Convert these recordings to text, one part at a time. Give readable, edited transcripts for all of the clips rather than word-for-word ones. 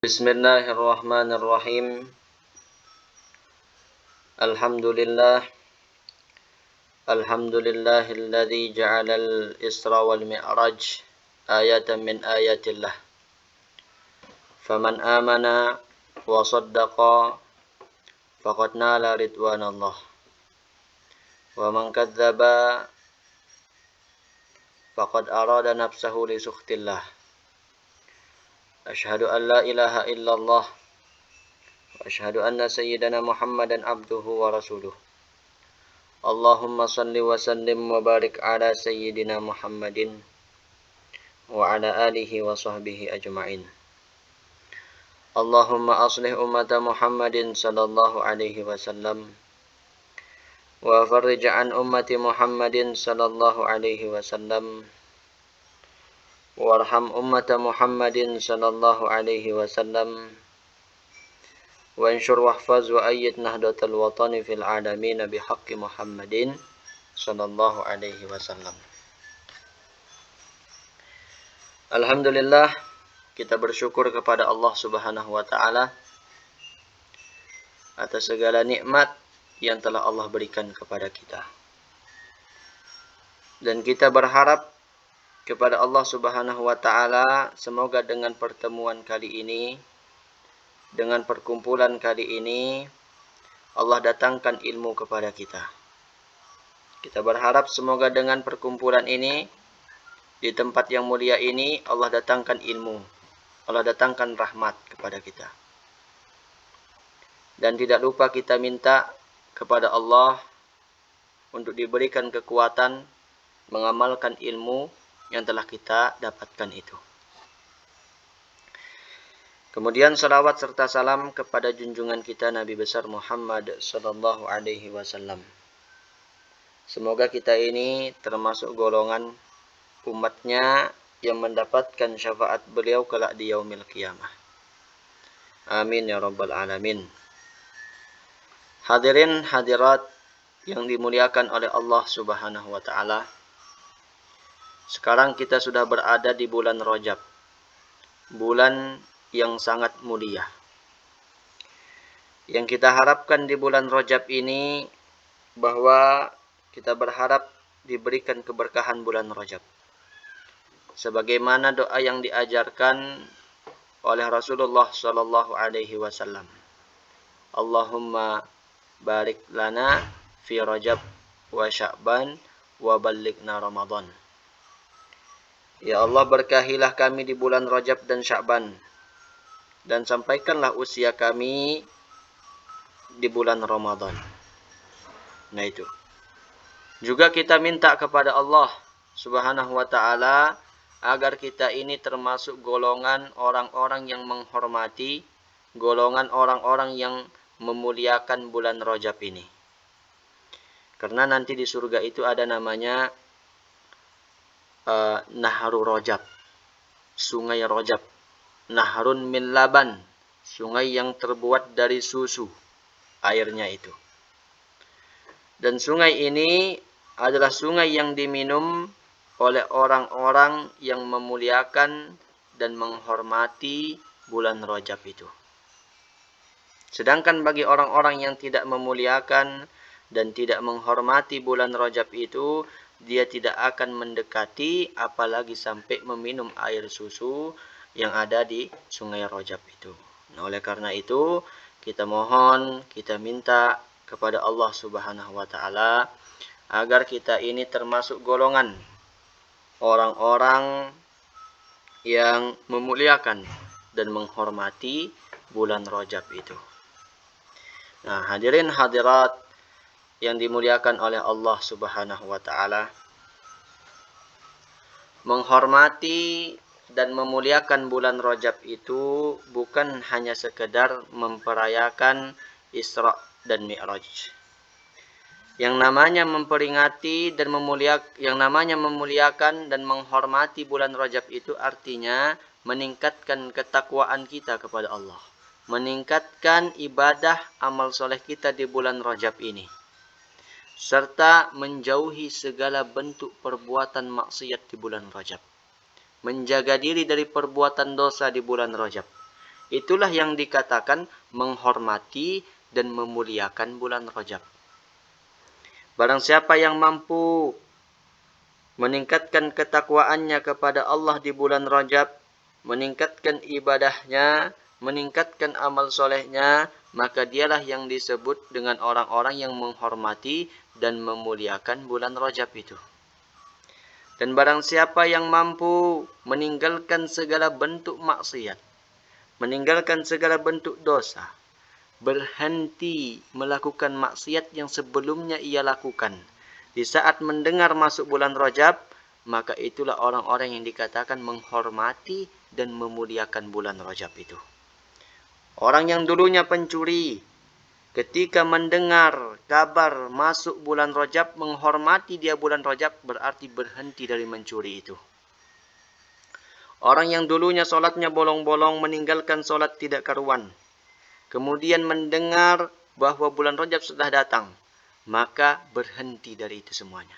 Bismillahirrahmanirrahim. Alhamdulillahilladzi ja'alal Isra wal Mi'raj ayatan min ayatillah. Faman amana wa saddaqa faqad nala ridwanallah. Wa man kadzdzaba faqad arada nafsahu li sukhtillah. Asyhadu an la ilaha illallah wa asyhadu anna sayyidana Muhammadan abduhu wa rasuluh. Allahumma salli wa sallim wa barik ala sayyidina Muhammadin wa ala alihi wa sahbihi ajma'in. Allahumma aslih ummata Muhammadin sallallahu alaihi wasallam wa farrij an ummati Muhammadin sallallahu alaihi wasallam warham ummata Muhammadin sallallahu alaihi wasallam wa anshur wahfaz wa ayyid nahdatal watani fil alamin bihaqqi Muhammadin sallallahu alaihi wasallam. Alhamdulillah, kita bersyukur kepada Allah Subhanahu wa taala atas segala nikmat yang telah Allah berikan kepada kita. Dan kita berharap kepada Allah Subhanahu wa taala semoga dengan pertemuan kali ini, dengan perkumpulan kali ini, Allah datangkan ilmu kepada kita. Kita berharap semoga dengan perkumpulan ini, di tempat yang mulia ini, Allah datangkan ilmu, Allah datangkan rahmat kepada kita. Dan tidak lupa kita minta kepada Allah untuk diberikan kekuatan mengamalkan ilmu yang telah kita dapatkan itu. Kemudian salawat serta salam kepada junjungan kita Nabi besar Muhammad sallallahu alaihi wasallam. Semoga kita ini termasuk golongan umatnya yang mendapatkan syafaat beliau kelak di yaumil qiyamah. Amin ya rabbal alamin. Hadirin hadirat yang dimuliakan oleh Allah Subhanahu wa taala. Sekarang kita sudah berada di bulan Rajab, bulan yang sangat mulia. Yang kita harapkan di bulan Rajab ini, bahwa kita berharap diberikan keberkahan bulan Rajab. Sebagaimana doa yang diajarkan oleh Rasulullah sallallahu alaihi wasallam. Allahumma barik lana fi Rajab wa Sya'ban wa ballighna Ramadan. Ya Allah, berkahilah kami di bulan Rajab dan Sya'ban, dan sampaikanlah usia kami di bulan Ramadan. Nah itu. Juga kita minta kepada Allah Subhanahu wa ta'ala agar kita ini termasuk golongan orang-orang yang menghormati, golongan orang-orang yang memuliakan bulan Rajab ini. Karena nanti di surga itu ada namanya Naharu Rajab, sungai Rajab. Naharun min laban, sungai yang terbuat dari susu, airnya itu. Dan sungai ini adalah sungai yang diminum oleh orang-orang yang memuliakan dan menghormati bulan Rajab itu. Sedangkan bagi orang-orang yang tidak memuliakan dan tidak menghormati bulan Rajab itu, dia tidak akan mendekati apalagi sampai meminum air susu yang ada di sungai Rajab itu. Nah, oleh karena itu, kita mohon, kita minta kepada Allah Subhanahu wa taala agar kita ini termasuk golongan orang-orang yang memuliakan dan menghormati bulan Rajab itu. Nah, hadirin hadirat yang dimuliakan oleh Allah Subhanahu wa taala, menghormati dan memuliakan bulan Rajab itu bukan hanya sekedar memperayakan Isra dan Mi'raj. Yang namanya memperingati dan memuliakan dan menghormati bulan Rajab itu artinya meningkatkan ketakwaan kita kepada Allah, meningkatkan ibadah amal soleh kita di bulan Rajab ini, serta menjauhi segala bentuk perbuatan maksiat di bulan Rajab. Menjaga diri dari perbuatan dosa di bulan Rajab. Itulah yang dikatakan menghormati dan memuliakan bulan Rajab. Barang siapa yang mampu meningkatkan ketakwaannya kepada Allah di bulan Rajab, meningkatkan ibadahnya, meningkatkan amal solehnya, maka dialah yang disebut dengan orang-orang yang menghormati dan memuliakan bulan Rajab itu. Dan barang siapa yang mampu meninggalkan segala bentuk maksiat, meninggalkan segala bentuk dosa, berhenti melakukan maksiat yang sebelumnya ia lakukan, di saat mendengar masuk bulan Rajab, maka itulah orang-orang yang dikatakan menghormati dan memuliakan bulan Rajab itu. Orang yang dulunya pencuri, ketika mendengar kabar masuk bulan Rajab, menghormati dia bulan Rajab, berarti berhenti dari mencuri itu. Orang yang dulunya sholatnya bolong-bolong, meninggalkan sholat tidak karuan, kemudian mendengar bahwa bulan Rajab sudah datang, maka berhenti dari itu semuanya.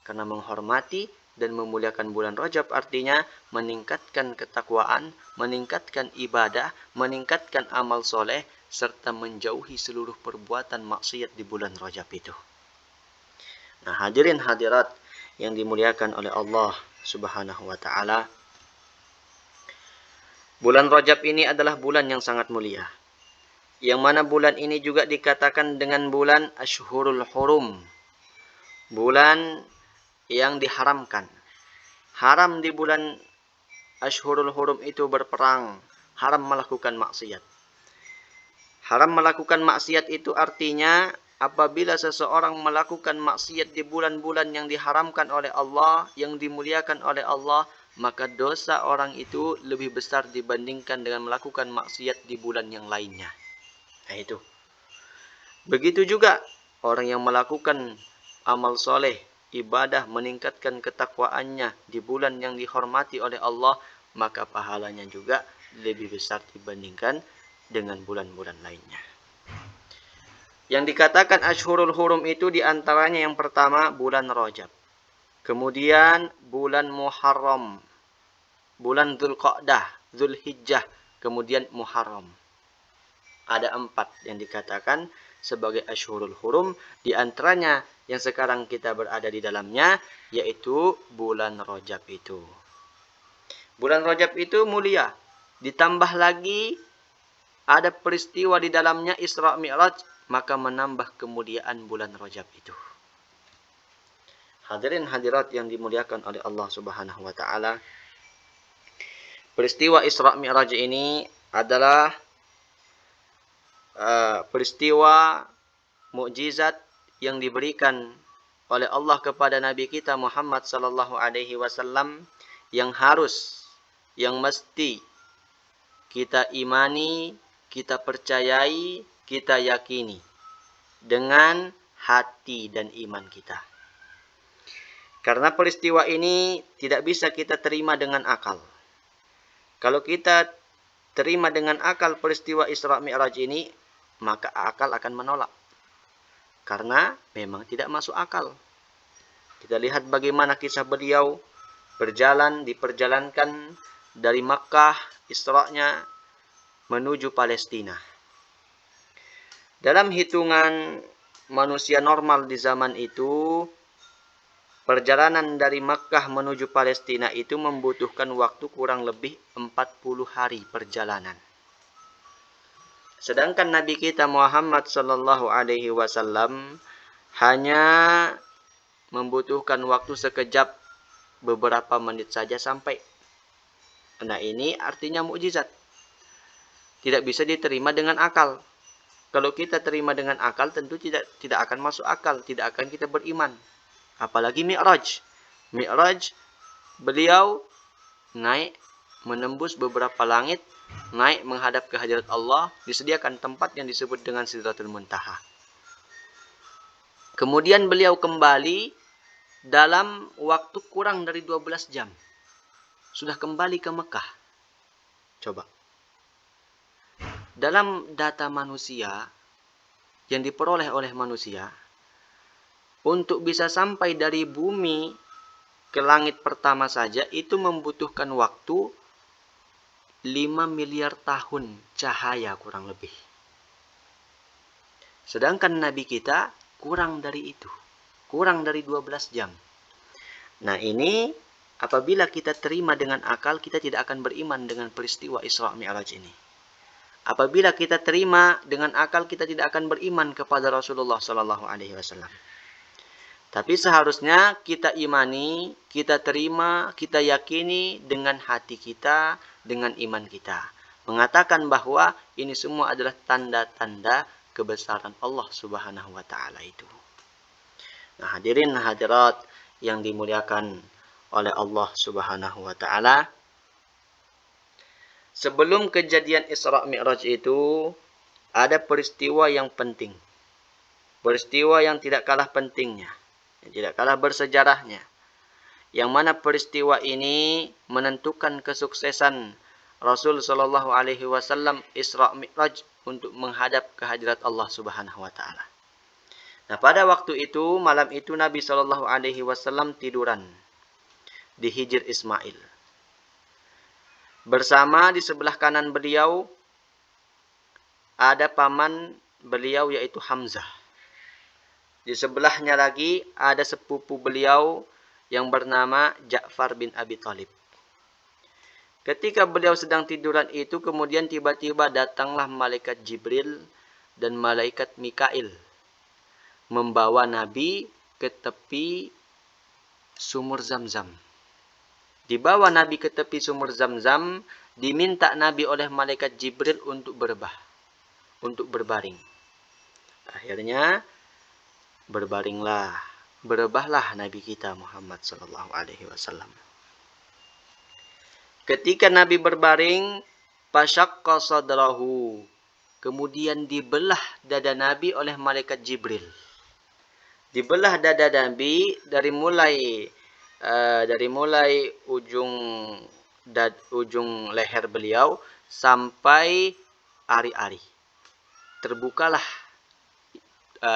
Karena menghormati dan memuliakan bulan Rajab artinya meningkatkan ketakwaan, meningkatkan ibadah, meningkatkan amal soleh, serta menjauhi seluruh perbuatan maksiat di bulan Rajab itu. Nah, hadirin hadirat yang dimuliakan oleh Allah Subhanahu wa taala, bulan Rajab ini adalah bulan yang sangat mulia. Yang mana bulan ini juga dikatakan dengan bulan Ashhurul Hurum. Bulan yang diharamkan. Haram di bulan Ashhurul Hurum itu berperang. Haram melakukan maksiat. Haram melakukan maksiat itu artinya apabila seseorang melakukan maksiat di bulan-bulan yang diharamkan oleh Allah, yang dimuliakan oleh Allah, maka dosa orang itu lebih besar dibandingkan dengan melakukan maksiat di bulan yang lainnya. Nah itu. Begitu juga orang yang melakukan amal soleh, ibadah, meningkatkan ketakwaannya di bulan yang dihormati oleh Allah, maka pahalanya juga lebih besar dibandingkan dengan bulan-bulan lainnya. Yang dikatakan Ashhurul Hurum itu diantaranya yang pertama bulan Rajab, kemudian bulan Muharram, bulan Dzulqa'dah, Dzulhijjah, kemudian Muharram. Ada 4 yang dikatakan sebagai Ashhurul Hurum, di antaranya yang sekarang kita berada di dalamnya, yaitu bulan Rajab itu. Bulan Rajab itu mulia, ditambah lagi ada peristiwa di dalamnya Isra Mi'raj, maka menambah kemuliaan bulan Rajab itu. Hadirin hadirat yang dimuliakan oleh Allah Subhanahu wa taala, peristiwa Isra Mi'raj ini adalah peristiwa mukjizat yang diberikan oleh Allah kepada Nabi kita Muhammad sallallahu alaihi wasallam, yang harus, yang mesti kita imani, kita percayai, kita yakini dengan hati dan iman kita. Karena peristiwa ini tidak bisa kita terima dengan akal. Kalau kita terima dengan akal peristiwa Isra Mi'raj ini, maka akal akan menolak. Karena memang tidak masuk akal. Kita lihat bagaimana kisah beliau berjalan, diperjalankan dari Makkah, Isra-nya menuju Palestina. Dalam hitungan manusia normal di zaman itu, perjalanan dari Makkah menuju Palestina itu membutuhkan waktu kurang lebih 40 hari perjalanan. Sedangkan Nabi kita Muhammad sallallahu alaihi wasallam hanya membutuhkan waktu sekejap, beberapa menit saja sampai. Nah, ini artinya mukjizat. Tidak bisa diterima dengan akal. Kalau kita terima dengan akal, tentu tidak akan masuk akal, tidak akan kita beriman. Apalagi Mi'raj. Mi'raj, beliau naik menembus beberapa langit, naik menghadap ke hadirat Allah, disediakan tempat yang disebut dengan Sidratul Muntaha. Kemudian beliau kembali dalam waktu kurang dari 12 jam. Sudah kembali ke Mekah. Coba. Dalam data manusia yang diperoleh oleh manusia, untuk bisa sampai dari bumi ke langit pertama saja itu membutuhkan waktu 5 miliar tahun cahaya kurang lebih. Sedangkan Nabi kita kurang dari itu. Kurang dari 12 jam. Nah ini apabila kita terima dengan akal, kita tidak akan beriman dengan peristiwa Isra Mi'raj ini. Apabila kita terima dengan akal, kita tidak akan beriman kepada Rasulullah Sallallahu Alaihi Wasallam. Tapi seharusnya kita imani, kita terima, kita yakini dengan hati kita, dengan iman kita. Mengatakan bahwa ini semua adalah tanda-tanda kebesaran Allah Subhanahu wa Ta'ala itu. Nah, hadirin hadirat yang dimuliakan oleh Allah Subhanahu wa Ta'ala, sebelum kejadian Isra Mi'raj itu ada peristiwa yang penting. Peristiwa yang tidak kalah pentingnya, yang tidak kalah bersejarahnya. Yang mana peristiwa ini menentukan kesuksesan Rasul sallallahu alaihi wasallam Isra Mi'raj untuk menghadap kehadirat Allah Subhanahu wa Ta'ala. Nah, pada waktu itu, malam itu Nabi sallallahu alaihi wasallam tiduran di Hijr Ismail. Bersama di sebelah kanan beliau ada paman beliau yaitu Hamzah. Di sebelahnya lagi ada sepupu beliau yang bernama Ja'far bin Abi Thalib. Ketika beliau sedang tiduran itu, kemudian tiba-tiba datanglah malaikat Jibril dan malaikat Mikail membawa Nabi ke tepi sumur Zamzam. Dibawa Nabi ke tepi sumur Zamzam, diminta Nabi oleh malaikat Jibril untuk berbah, untuk berbaring. Akhirnya berebahlah Nabi kita Muhammad sallallahu alaihi wasallam. Ketika Nabi berbaring, fasyaqqa sadrahu, kemudian dibelah dada Nabi oleh malaikat Jibril. Dibelah dada Nabi dari mulai ujung leher beliau sampai ari-ari. Terbukalah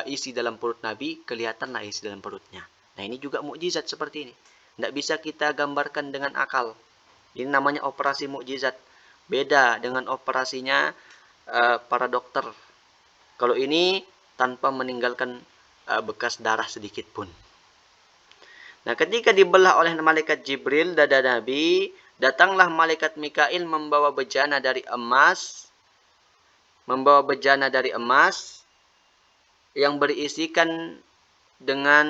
isi dalam perut Nabi, kelihatanlah isi dalam perutnya. Nah, ini juga mukjizat seperti ini. Tidak bisa kita gambarkan dengan akal. Ini namanya operasi mukjizat. Beda dengan operasinya para dokter. Kalau ini tanpa meninggalkan bekas darah sedikit pun. Nah, ketika dibelah oleh malaikat Jibril dada Nabi, datanglah malaikat Mikail membawa bejana dari emas. Yang berisikan dengan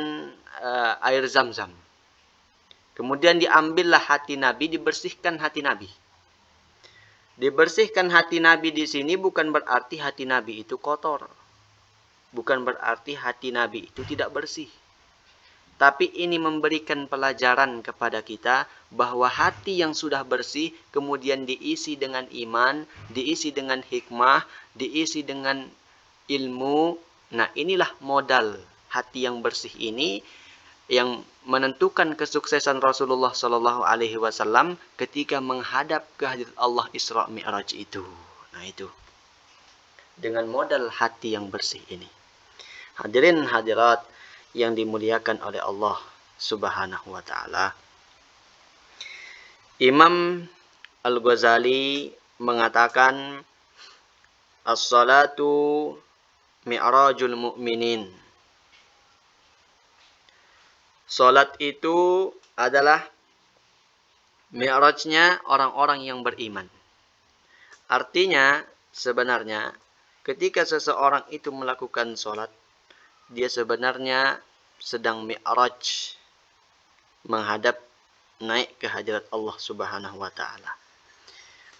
air Zamzam. Kemudian diambillah hati Nabi, dibersihkan hati Nabi. Dibersihkan hati Nabi di sini bukan berarti hati Nabi itu kotor. Bukan berarti hati Nabi itu tidak bersih. Tapi ini memberikan pelajaran kepada kita bahwa hati yang sudah bersih kemudian diisi dengan iman, diisi dengan hikmah, diisi dengan ilmu. Nah, inilah modal hati yang bersih ini yang menentukan kesuksesan Rasulullah Sallallahu Alaihi Wasallam ketika menghadap kehadirat Allah Isra Mi'raj itu. Nah, itu dengan modal hati yang bersih ini. Hadirin hadirat yang dimuliakan oleh Allah Subhanahu wa Ta'ala. Imam Al-Ghazali mengatakan, as-salatu mi'rajul mu'minin. Salat itu adalah mi'rajnya orang-orang yang beriman. Artinya, sebenarnya ketika seseorang itu melakukan salat, dia sebenarnya sedang mi'raj, menghadap naik ke hadirat Allah Subhanahu wa Ta'ala.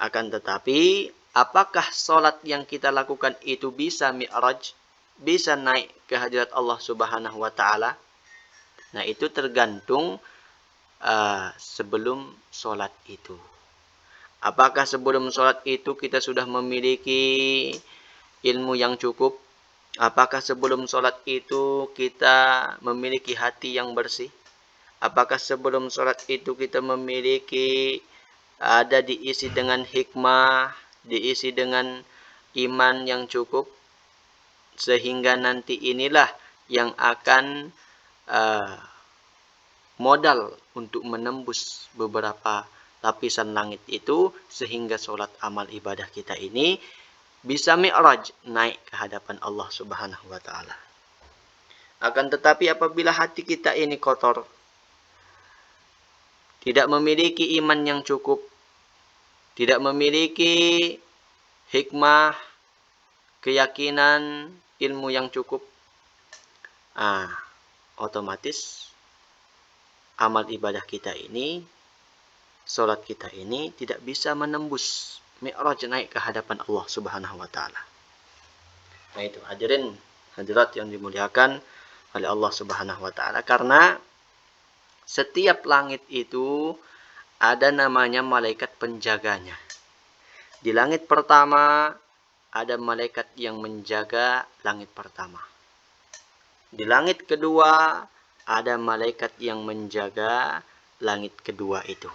Akan tetapi, apakah salat yang kita lakukan itu bisa mi'raj, bisa naik ke hadirat Allah Subhanahu wa Ta'ala? Nah, itu tergantung sebelum salat itu. Apakah sebelum salat itu kita sudah memiliki ilmu yang cukup? Apakah sebelum salat itu kita memiliki hati yang bersih? Apakah sebelum salat itu kita memiliki diisi dengan hikmah, diisi dengan iman yang cukup? Sehingga nanti inilah yang akan modal untuk menembus beberapa lapisan langit itu, sehingga sholat amal ibadah kita ini bisa mi'raj, naik ke hadapan Allah Subhanahu wa Ta'ala. Akan tetapi apabila hati kita ini kotor, tidak memiliki iman yang cukup, tidak memiliki hikmah, keyakinan, ilmu yang cukup, otomatis amal ibadah kita ini, sholat kita ini tidak bisa menembus mi'raj, naik ke hadapan Allah Subhanahu wa Ta'ala. Nah itu hadirin hadirat yang dimuliakan oleh Allah Subhanahu wa Ta'ala, karena setiap langit itu ada namanya malaikat penjaganya. Di langit pertama ada malaikat yang menjaga langit pertama. Di langit kedua ada malaikat yang menjaga langit kedua itu.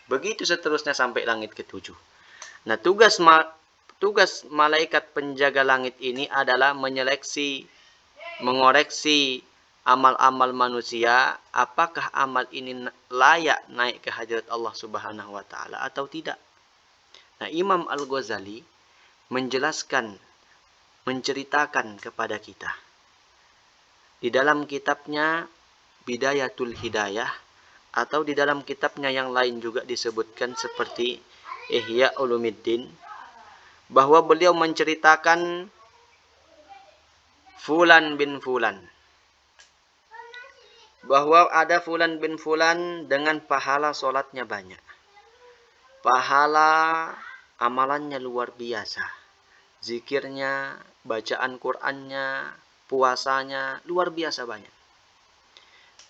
Begitu seterusnya sampai langit ketujuh. Nah, tugas malaikat penjaga langit ini adalah menyeleksi, mengoreksi amal-amal manusia, apakah amal ini layak naik ke hadirat Allah Subhanahu wa Ta'ala atau tidak. Nah, Imam Al-Ghazali menjelaskan, menceritakan kepada kita di dalam kitabnya Bidayatul Hidayah, atau di dalam kitabnya yang lain juga disebutkan seperti Ihya Ulumuddin, bahwa beliau menceritakan Fulan bin Fulan, bahwa ada Fulan bin Fulan dengan pahala sholatnya banyak, pahala amalannya luar biasa, zikirnya, bacaan Qur'annya, puasanya luar biasa banyak.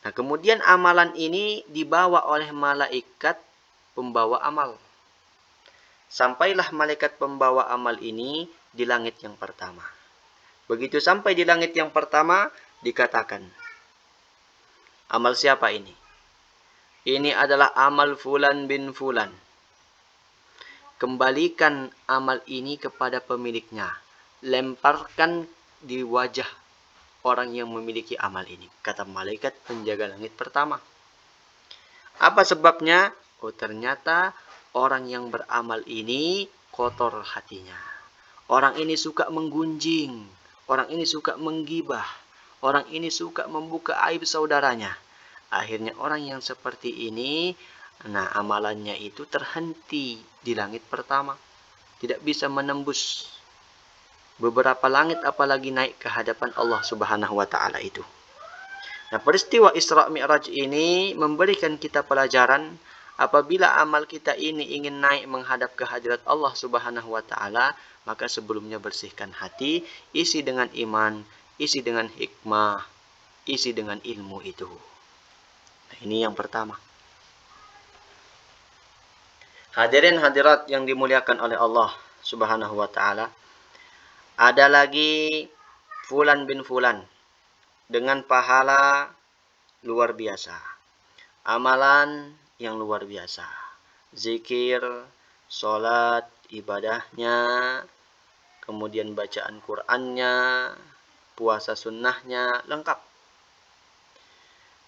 Nah, kemudian amalan ini dibawa oleh malaikat pembawa amal. Sampailah malaikat pembawa amal ini di langit yang pertama. Begitu sampai di langit yang pertama, dikatakan, amal siapa ini? Ini adalah amal Fulan bin Fulan. Kembalikan amal ini kepada pemiliknya. Lemparkan di wajah orang yang memiliki amal ini, kata malaikat penjaga langit pertama. Apa sebabnya? Oh, ternyata orang yang beramal ini kotor hatinya. Orang ini suka menggunjing, orang ini suka menggibah, orang ini suka membuka aib saudaranya. Akhirnya orang yang seperti ini, nah amalannya itu terhenti di langit pertama, tidak bisa menembus beberapa langit, apalagi naik ke hadapan Allah Subhanahu wa Ta'ala itu. Nah, peristiwa Isra Mi'raj ini memberikan kita pelajaran, apabila amal kita ini ingin naik menghadap ke hadirat Allah Subhanahu wa Ta'ala, maka sebelumnya bersihkan hati, isi dengan iman, isi dengan hikmah, isi dengan ilmu itu. Nah, ini yang pertama. Hadirin hadirat yang dimuliakan oleh Allah Subhanahu wa Ta'ala, ada lagi Fulan bin Fulan dengan pahala luar biasa, amalan yang luar biasa, zikir, sholat, ibadahnya, kemudian bacaan Qur'annya, puasa sunnahnya, lengkap.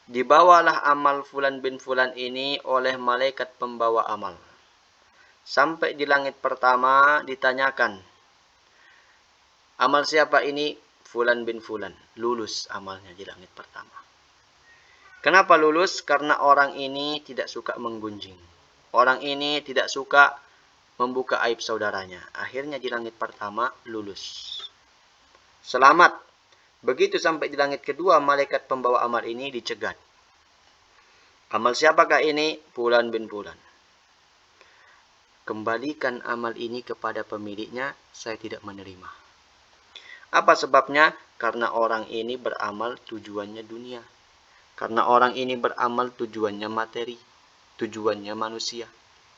Dibawalah amal Fulan bin Fulan ini oleh malaikat pembawa amal. Sampai di langit pertama ditanyakan, amal siapa ini? Fulan bin Fulan. Lulus amalnya di langit pertama. Kenapa lulus? Karena orang ini tidak suka menggunjing. Orang ini tidak suka membuka aib saudaranya. Akhirnya di langit pertama lulus. Selamat. Begitu sampai di langit kedua, malaikat pembawa amal ini dicegat. Amal siapakah ini? Fulan bin Fulan. Kembalikan amal ini kepada pemiliknya, saya tidak menerima. Apa sebabnya? Karena orang ini beramal tujuannya dunia. Karena orang ini beramal tujuannya materi, tujuannya manusia.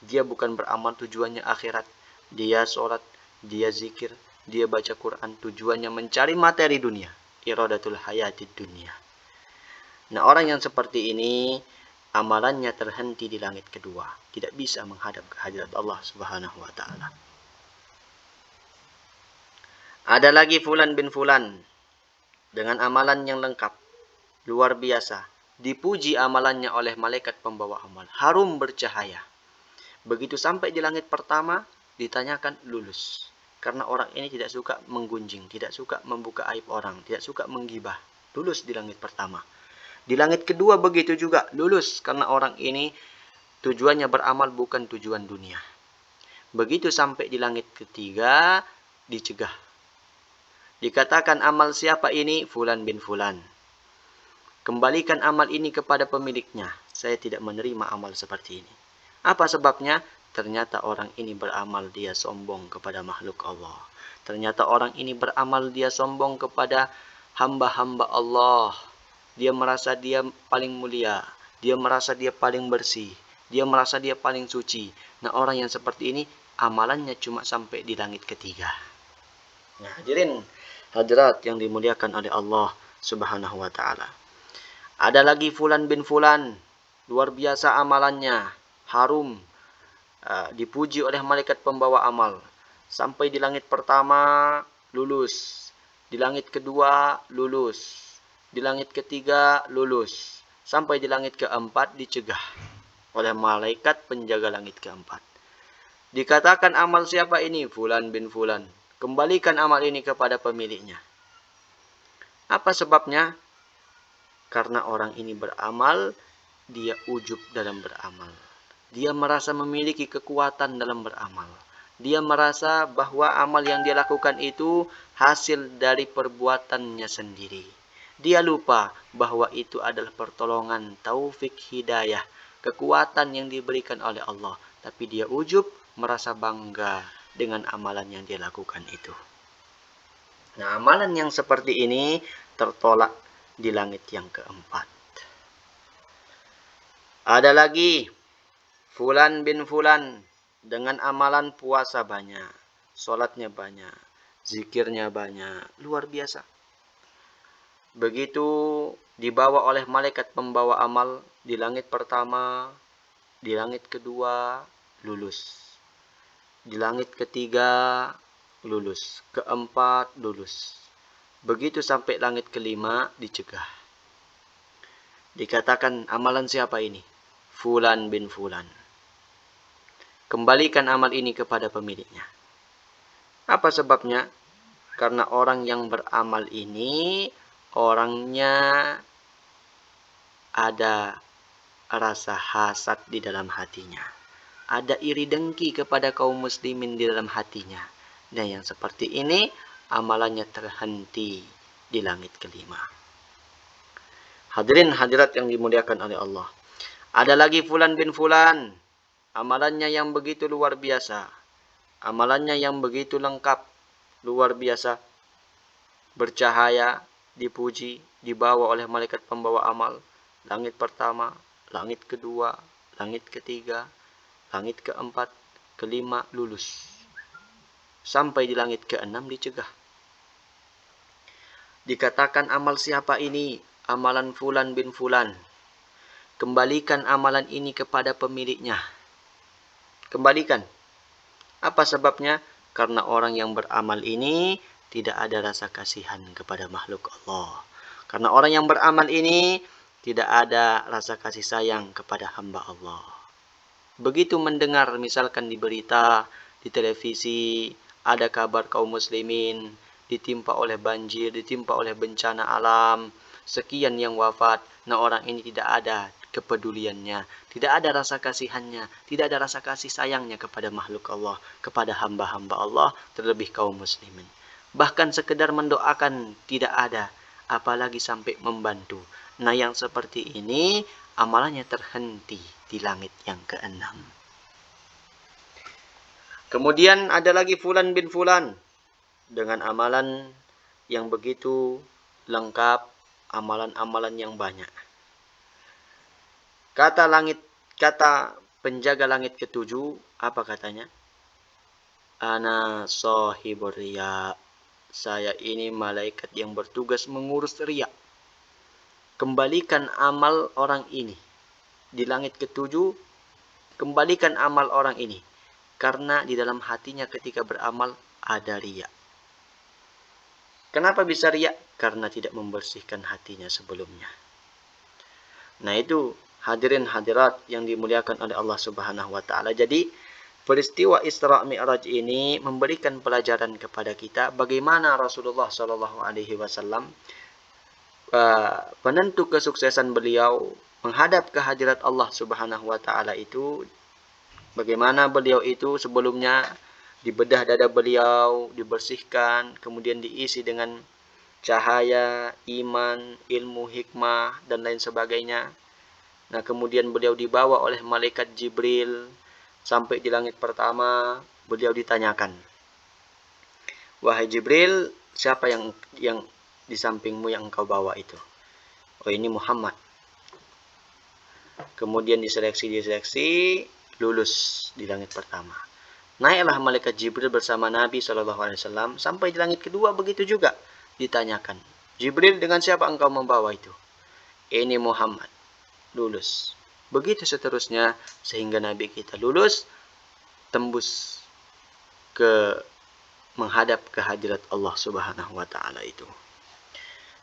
Dia bukan beramal tujuannya akhirat. Dia sholat, dia zikir, dia baca Quran, tujuannya mencari materi dunia. Iradatul hayatid dunia. Nah, orang yang seperti ini, amalannya terhenti di langit kedua. Tidak bisa menghadap ke hadirat Allah Subhanahu wa Ta'ala. Ada lagi Fulan bin Fulan dengan amalan yang lengkap, luar biasa, dipuji amalannya oleh malaikat pembawa amal, harum bercahaya. Begitu sampai di langit pertama, ditanyakan lulus. Karena orang ini tidak suka menggunjing, tidak suka membuka aib orang, tidak suka menggibah. Lulus di langit pertama. Di langit kedua begitu juga, lulus. Karena orang ini tujuannya beramal bukan tujuan dunia. Begitu sampai di langit ketiga, dicegah. Dikatakan amal siapa ini? Fulan bin Fulan. Kembalikan amal ini kepada pemiliknya. Saya tidak menerima amal seperti ini. Apa sebabnya? Ternyata orang ini beramal dia sombong kepada makhluk Allah. Ternyata orang ini beramal dia sombong kepada hamba-hamba Allah. Dia merasa dia paling mulia. Dia merasa dia paling bersih. Dia merasa dia paling suci. Nah, orang yang seperti ini amalannya cuma sampai di langit ketiga. Nah, hadirin hadirat yang dimuliakan oleh Allah Subhanahu wa taala. Ada lagi Fulan bin Fulan, luar biasa amalannya, harum, dipuji oleh malaikat pembawa amal. Sampai di langit pertama lulus, di langit kedua lulus, di langit ketiga lulus, sampai di langit keempat dicegah oleh malaikat penjaga langit keempat. Dikatakan amal siapa ini? Fulan bin Fulan. Kembalikan amal ini kepada pemiliknya. Apa sebabnya? Karena orang ini beramal, dia ujub dalam beramal. Dia merasa memiliki kekuatan dalam beramal. Dia merasa bahwa amal yang dia lakukan itu hasil dari perbuatannya sendiri. Dia lupa bahwa itu adalah pertolongan, taufik, hidayah, kekuatan yang diberikan oleh Allah. Tapi dia ujub, merasa bangga dengan amalan yang dia lakukan itu. Nah, amalan yang seperti ini tertolak di langit yang keempat. Ada lagi Fulan bin Fulan dengan amalan puasa banyak, sholatnya banyak, zikirnya banyak, luar biasa. Begitu dibawa oleh malaikat pembawa amal di langit pertama, di langit kedua, lulus. Di langit ketiga, lulus. Keempat, lulus. Begitu sampai langit kelima, dicegah. Dikatakan amalan siapa ini? Fulan bin Fulan. Kembalikan amal ini kepada pemiliknya. Apa sebabnya? Karena orang yang beramal ini, orangnya ada rasa hasad di dalam hatinya. Ada iri dengki kepada kaum muslimin di dalam hatinya. Dan yang seperti ini, amalannya terhenti di langit kelima. Hadirin hadirat yang dimuliakan oleh Allah. Ada lagi Fulan bin Fulan. Amalannya yang begitu luar biasa. Amalannya yang begitu lengkap. Luar biasa. Bercahaya, dipuji, dibawa oleh malaikat pembawa amal. Langit pertama, langit kedua, langit ketiga, langit keempat, kelima lulus. Sampai di langit keenam dicegah. Dikatakan amal siapa ini? Amalan Fulan bin Fulan. Kembalikan amalan ini kepada pemiliknya. Kembalikan. Apa sebabnya? Karena orang yang beramal ini tidak ada rasa kasihan kepada makhluk Allah. Karena orang yang beramal ini tidak ada rasa kasih sayang kepada hamba Allah. Begitu mendengar misalkan di berita, di televisi, ada kabar kaum muslimin ditimpa oleh banjir, ditimpa oleh bencana alam, sekian yang wafat. Nah, orang ini tidak ada kepeduliannya, tidak ada rasa kasihannya, tidak ada rasa kasih sayangnya kepada makhluk Allah, kepada hamba-hamba Allah, terlebih kaum muslimin. Bahkan sekedar mendoakan tidak ada, apalagi sampai membantu. Nah, yang seperti ini amalannya terhenti di langit yang keenam. Kemudian ada lagi Fulan bin Fulan dengan amalan yang begitu lengkap, amalan-amalan yang banyak. Kata penjaga langit ketujuh, apa katanya? Ana sahibur riya. Saya ini malaikat yang bertugas mengurus riya. Kembalikan amal orang ini. Di langit ketujuh, kembalikan amal orang ini. Karena di dalam hatinya ketika beramal ada riya. Kenapa bisa riya? Karena tidak membersihkan hatinya sebelumnya. Nah, itu hadirin hadirat yang dimuliakan oleh Allah Subhanahu wa taala. Jadi, peristiwa Isra Mi'raj ini memberikan pelajaran kepada kita bagaimana Rasulullah Shallallahu alaihi wasallam penentu kesuksesan beliau menghadap ke hadirat Allah Subhanahu wa taala itu, bagaimana beliau itu sebelumnya dibedah dada beliau, dibersihkan, kemudian diisi dengan cahaya, iman, ilmu, hikmah, dan lain sebagainya. Nah, kemudian beliau dibawa oleh malaikat Jibril sampai di langit pertama. Beliau ditanyakan, "Wahai Jibril, siapa yang di sampingmu yang engkau bawa itu?" "Oh, ini Muhammad." Kemudian diseleksi, lulus di langit pertama. Naiklah malaikat Jibril bersama Nabi SAW sampai di langit kedua, begitu juga ditanyakan, "Jibril, dengan siapa engkau membawa itu?" "Ini Muhammad." Lulus. Begitu seterusnya sehingga Nabi kita lulus, tembus ke menghadap ke hadirat Allah Subhanahu wa taala itu.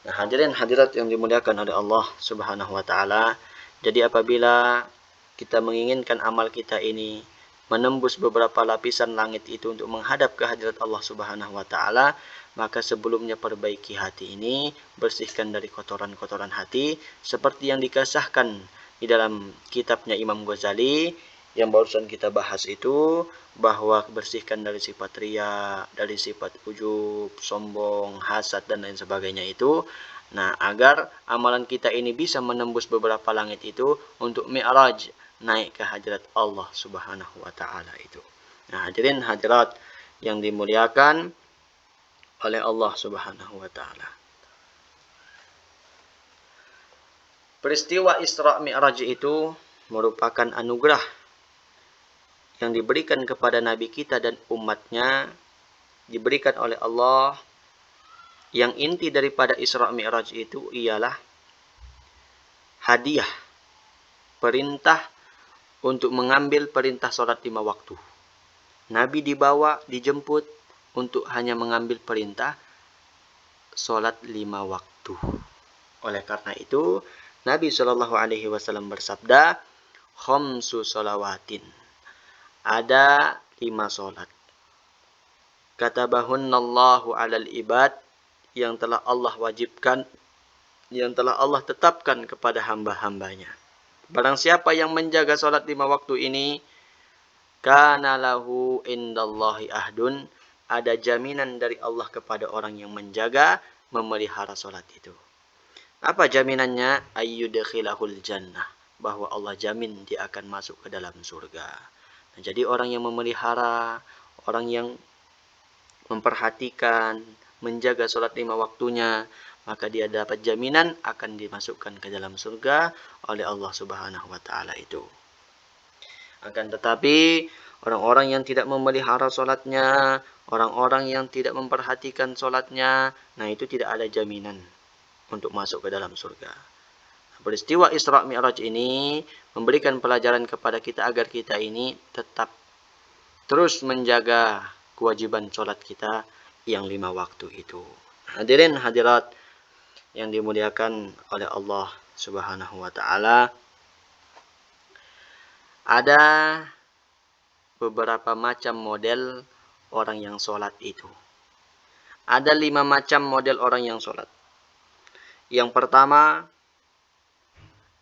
Nah, hadirin hadirat yang dimuliakan oleh Allah Subhanahu wa taala, jadi apabila kita menginginkan amal kita ini menembus beberapa lapisan langit itu untuk menghadap ke hadirat Allah Subhanahu wa taala, maka sebelumnya perbaiki hati ini, bersihkan dari kotoran-kotoran hati seperti yang dikisahkan di dalam kitabnya Imam Ghazali yang barusan kita bahas itu, bahwa bersihkan dari sifat riya, dari sifat ujub, sombong, hasad, dan lain sebagainya itu. Nah, agar amalan kita ini bisa menembus beberapa langit itu untuk mi'raj, naik ke hadirat Allah Subhanahu wa taala itu. Nah, hadirin hadirat yang dimuliakan oleh Allah Subhanahu wa taala. Peristiwa Isra Mi'raj itu merupakan anugerah yang diberikan kepada Nabi kita dan umatnya, diberikan oleh Allah. Yang inti daripada Isra Mi'raj itu ialah hadiah, perintah untuk mengambil perintah sholat 5 waktu. Nabi dibawa, dijemput untuk hanya mengambil perintah sholat 5 waktu. Oleh karena itu, Nabi SAW bersabda, "Khamsu sholawatin." Ada 5 sholat. Katabahunallahu alal ibad, yang telah Allah wajibkan, yang telah Allah tetapkan kepada hamba-hambanya. Barang siapa yang menjaga sholat 5 waktu ini, kana lahu indallahi ahdun, ada jaminan dari Allah kepada orang yang menjaga, memelihara sholat itu. Apa jaminannya? Ayyudkhilahul jannah, bahwa Allah jamin dia akan masuk ke dalam surga. Nah, jadi orang yang memelihara, orang yang memperhatikan, menjaga sholat 5 waktunya, maka dia dapat jaminan akan dimasukkan ke dalam surga oleh Allah Subhanahu wa taala itu. Akan tetapi orang-orang yang tidak memelihara sholatnya, orang-orang yang tidak memperhatikan sholatnya, nah itu tidak ada jaminan untuk masuk ke dalam surga. Peristiwa Isra Mi'raj ini memberikan pelajaran kepada kita agar kita ini tetap terus menjaga kewajiban sholat kita yang 5 waktu itu. Hadirin hadirat yang dimuliakan oleh Allah Subhanahu wa taala, ada beberapa macam model orang yang sholat itu. Ada 5 macam model orang yang sholat. Yang pertama,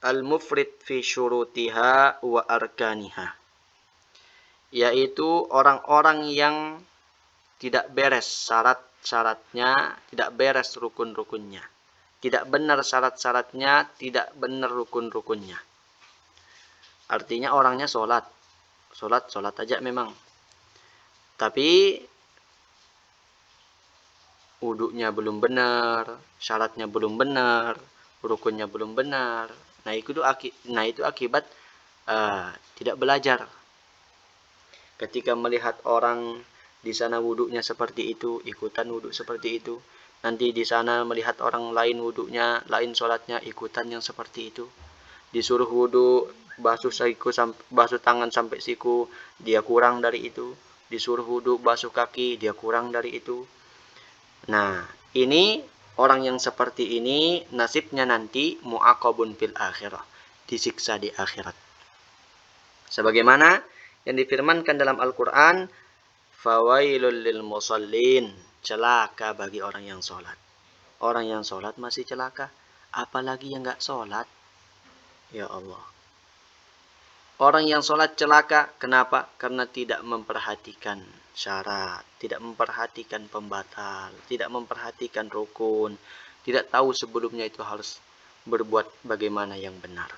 al-mufrid fi syurutiha wa arkaniha, yaitu orang-orang yang tidak beres syarat-syaratnya, tidak beres rukun-rukunnya. Tidak benar syarat-syaratnya, tidak benar rukun-rukunnya. Artinya orangnya sholat aja memang. Tapi wudunya belum benar, syaratnya belum benar, rukunnya belum benar. Nah, itu akibat tidak belajar. Ketika melihat orang di sana wudunya seperti itu, ikutan wuduk seperti itu. Nanti di sana melihat orang lain wudunya, lain sholatnya, ikutan yang seperti itu. Disuruh wuduk, basuh tangan sampai siku, dia kurang dari itu. Disuruh wuduk, basuh kaki, dia kurang dari itu. Nah, ini orang yang seperti ini nasibnya nanti mu'aqabun fil akhirah. disiksa di akhirat. Sebagaimana yang difirmankan dalam Al-Quran, fawailul lil musallin, celaka bagi orang yang sholat. Orang yang sholat masih celaka, apalagi yang nggak sholat. Ya Allah. Orang yang sholat celaka, kenapa? Karena tidak memperhatikan syarat, tidak memperhatikan pembatal, tidak memperhatikan rukun, tidak tahu sebelumnya itu harus berbuat bagaimana yang benar.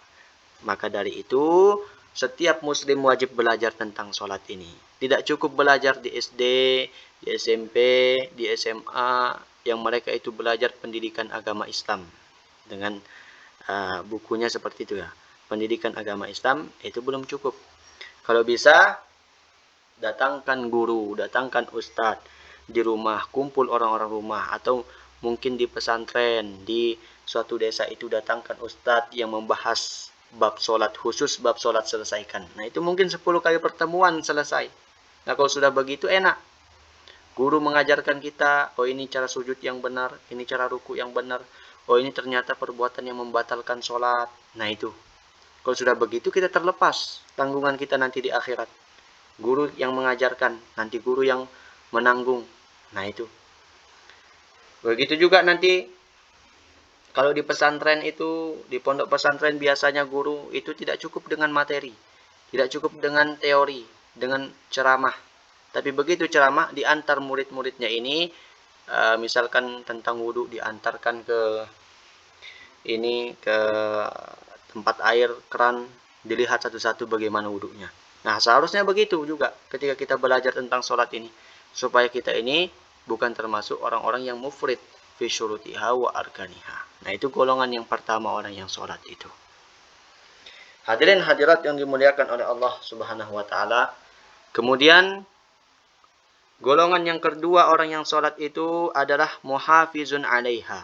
Maka dari itu, setiap muslim wajib belajar tentang sholat ini. Tidak cukup belajar di SD, di SMP, di SMA, yang mereka itu belajar pendidikan agama Islam. Dengan bukunya seperti itu ya. Pendidikan agama Islam itu belum cukup. Kalau bisa, datangkan guru, datangkan ustadz di rumah, kumpul orang-orang rumah, atau mungkin di pesantren, di suatu desa itu datangkan ustadz yang membahas bab sholat khusus, bab sholat selesaikan. Nah itu mungkin 10 kali pertemuan selesai. Nah kalau sudah begitu enak. Guru mengajarkan kita, oh ini cara sujud yang benar, ini cara ruku yang benar, oh ini ternyata perbuatan yang membatalkan sholat. Nah itu. Kalau sudah begitu kita terlepas tanggungan kita nanti di akhirat. Guru yang mengajarkan, nanti guru yang menanggung. Nah itu. Begitu juga nanti kalau di pesantren itu, di pondok pesantren biasanya guru itu tidak cukup dengan materi. Tidak cukup dengan teori, dengan ceramah. Tapi begitu ceramah diantar murid-muridnya ini, misalkan tentang wudhu diantarkan ke tempat air, keran, dilihat satu-satu bagaimana wudhunya. Nah, seharusnya begitu juga ketika kita belajar tentang sholat ini. Supaya kita ini bukan termasuk orang-orang yang mufrid fi syurutiha wa arkaniha. Nah, itu golongan yang pertama orang yang sholat itu. Hadirin hadirat yang dimuliakan oleh Allah Subhanahu wa taala. Kemudian golongan yang kedua orang yang sholat itu adalah muhafizun 'alaiha.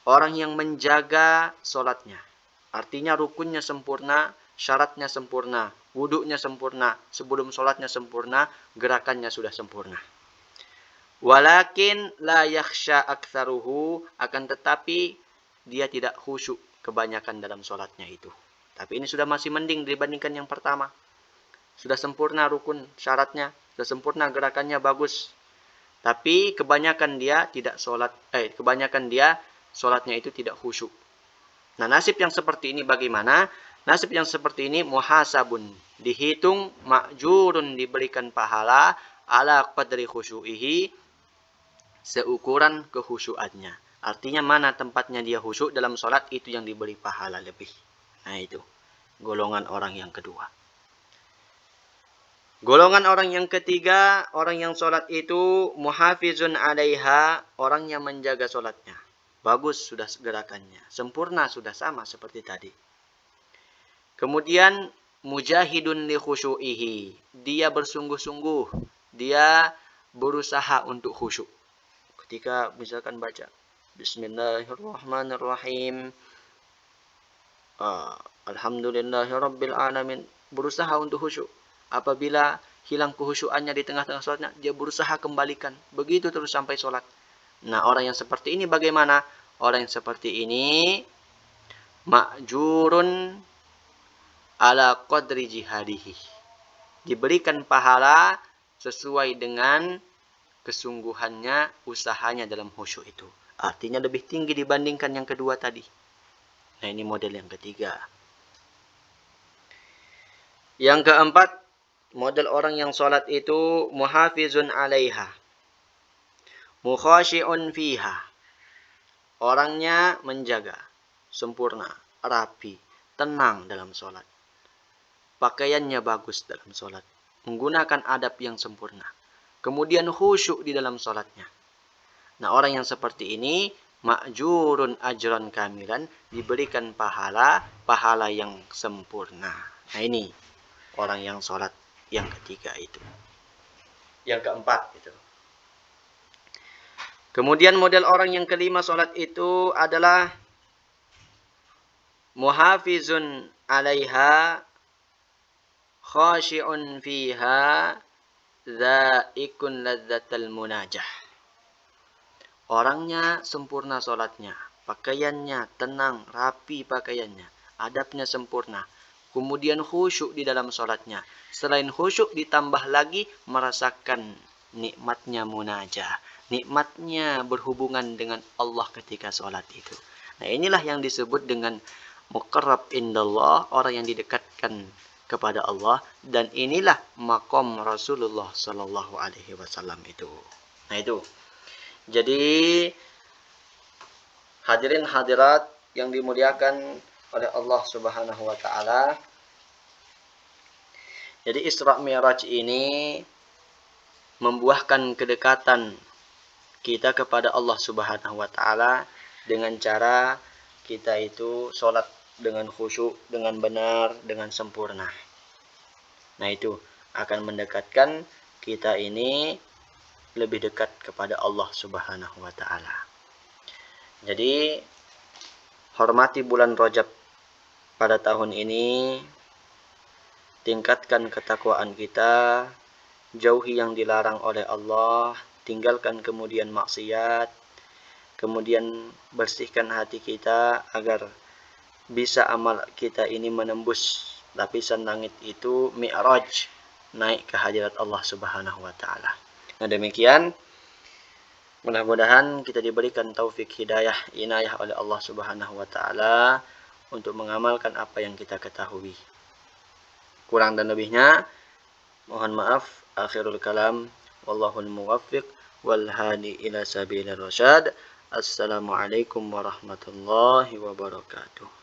Orang yang menjaga sholatnya. Artinya rukunnya sempurna, syaratnya sempurna, wudhunya sempurna, sebelum sholatnya sempurna, gerakannya sudah sempurna. Walakin la yakhsha aktsaruhu, akan tetapi dia tidak khusyuk kebanyakan dalam sholatnya itu. Tapi ini sudah masih mending dibandingkan yang pertama. Sudah sempurna rukun syaratnya, sudah sempurna gerakannya bagus. Tapi kebanyakan dia sholatnya itu tidak khusyuk. Nah, nasib yang seperti ini bagaimana? Nasib yang seperti ini muhasabun, dihitung, ma'jurun, diberikan pahala, ala qadri khusyu'ihi, seukuran kehusyuannya. Artinya mana tempatnya dia khusyuk dalam sholat, itu yang diberi pahala lebih. Nah itu, golongan orang yang kedua. Golongan orang yang ketiga, orang yang sholat itu muhafizun 'alaiha, orang yang menjaga sholatnya. Bagus sudah gerakannya, sempurna sudah sama seperti tadi. Kemudian mujahidun li khusyu'ihi, dia bersungguh-sungguh, dia berusaha untuk khusyuk. Ketika misalkan baca Bismillahirrahmanirrahim, Alhamdulillahirabbil alamin, berusaha untuk khusyuk. Apabila hilang kehusyuannya di tengah-tengah sholatnya, dia berusaha kembalikan. Begitu terus sampai sholat. Nah, orang yang seperti ini bagaimana? Orang yang seperti ini ma'jurun ala qadri jihadihi. Diberikan pahala sesuai dengan kesungguhannya, usahanya dalam khusyuk itu. Artinya lebih tinggi dibandingkan yang kedua tadi. Nah, ini model yang ketiga. Yang keempat, model orang yang sholat itu muhafizun 'alaiha, mukhashi'un fiha. Orangnya menjaga, sempurna, rapi, tenang dalam sholat. Pakaiannya bagus dalam sholat. Menggunakan adab yang sempurna. Kemudian khusyuk di dalam sholatnya. Nah, orang yang seperti ini, ma'jurun ajran kamilan, diberikan pahala yang sempurna. Nah, ini orang yang sholat yang ketiga itu. Yang keempat itu. Kemudian model orang yang kelima sholat itu adalah muhafizun 'alaiha, khashi'un fiha, dza'ikun ladzatal munajah. Orangnya sempurna sholatnya, pakaiannya tenang, rapi pakaiannya. adabnya sempurna. Kemudian khusyuk di dalam sholatnya. Selain khusyuk ditambah lagi merasakan nikmatnya munajah. Nikmatnya berhubungan dengan Allah ketika sholat itu. Nah, inilah yang disebut dengan muqarrab indallah, orang yang didekatkan kepada Allah, dan inilah maqam Rasulullah sallallahu alaihi wasallam itu. Nah, itu. Jadi hadirin hadirat yang dimuliakan oleh Allah Subhanahu wa taala. Jadi Isra Mi'raj ini membuahkan kedekatan kita kepada Allah Subhanahu wa taala dengan cara kita itu sholat dengan khusyuk, dengan benar, dengan sempurna. Nah, itu akan mendekatkan kita ini lebih dekat kepada Allah Subhanahu wa taala. Jadi hormati bulan Rajab pada tahun ini, tingkatkan ketakwaan kita, jauhi yang dilarang oleh Allah, tinggalkan kemudian maksiat, kemudian bersihkan hati kita agar bisa amal kita ini menembus lapisan langit itu, mi'raj, naik ke hadirat Allah Subhanahu wa taala. Nah, demikian, mudah-mudahan kita diberikan taufik hidayah, inayah oleh Allah Subhanahu wa taala untuk mengamalkan apa yang kita ketahui. Kurang dan lebihnya mohon maaf. Akhirul kalam, wallahul muwaffiq wal hadi ila sabilir rasyad. Assalamualaikum warahmatullahi wabarakatuh.